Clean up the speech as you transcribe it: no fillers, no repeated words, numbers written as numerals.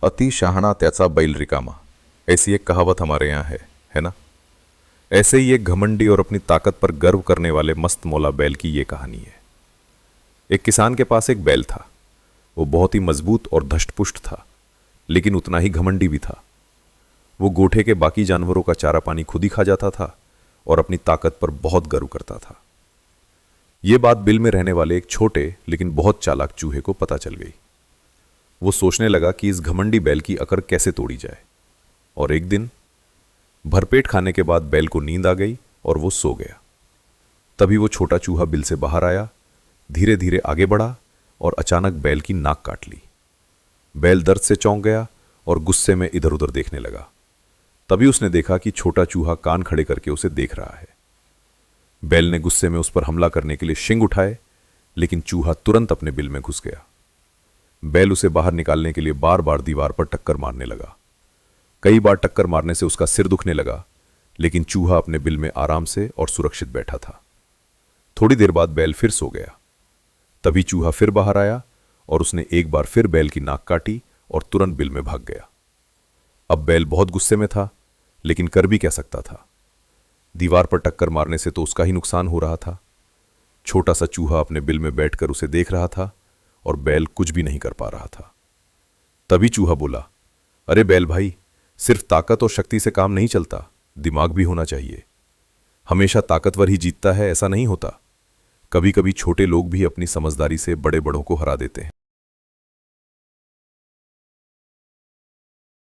अति शहाणा त्याचा बैल रिकामा, ऐसी एक कहावत हमारे यहाँ है ना। ऐसे ही एक घमंडी और अपनी ताकत पर गर्व करने वाले मस्त मौला बैल की ये कहानी है। एक किसान के पास एक बैल था। वो बहुत ही मजबूत और धष्टपुष्ट था, लेकिन उतना ही घमंडी भी था। वो गोठे के बाकी जानवरों का चारा पानी खुद ही खा जाता था और अपनी ताकत पर बहुत गर्व करता था। ये बात बिल में रहने वाले एक छोटे लेकिन बहुत चालाक चूहे को पता चल गई। वो सोचने लगा कि इस घमंडी बैल की अकड़ कैसे तोड़ी जाए। और एक दिन भरपेट खाने के बाद बैल को नींद आ गई और वो सो गया। तभी वो छोटा चूहा बिल से बाहर आया, धीरे धीरे आगे बढ़ा और अचानक बैल की नाक काट ली। बैल दर्द से चौंक गया और गुस्से में इधर उधर देखने लगा। तभी उसने देखा कि छोटा चूहा कान खड़े करके उसे देख रहा है। बैल ने गुस्से में उस पर हमला करने के लिए शिंग उठाए, लेकिन चूहा तुरंत अपने बिल में घुस गया। बैल उसे बाहर निकालने के लिए बार बार दीवार पर टक्कर मारने लगा। कई बार टक्कर मारने से उसका सिर दुखने लगा, लेकिन चूहा अपने बिल में आराम से और सुरक्षित बैठा था। थोड़ी देर बाद बैल फिर सो गया। तभी चूहा फिर बाहर आया और उसने एक बार फिर बैल की नाक काटी और तुरंत बिल में भाग गया। अब बैल बहुत गुस्से में था, लेकिन कर भी क्या सकता था। दीवार पर टक्कर मारने से तो उसका ही नुकसान हो रहा था। छोटा सा चूहा अपने बिल में बैठकर उसे देख रहा था और बैल कुछ भी नहीं कर पा रहा था। तभी चूहा बोला, अरे बैल भाई, सिर्फ ताकत और शक्ति से काम नहीं चलता, दिमाग भी होना चाहिए। हमेशा ताकतवर ही जीतता है ऐसा नहीं होता। कभी कभी छोटे लोग भी अपनी समझदारी से बड़े बड़ों को हरा देते हैं।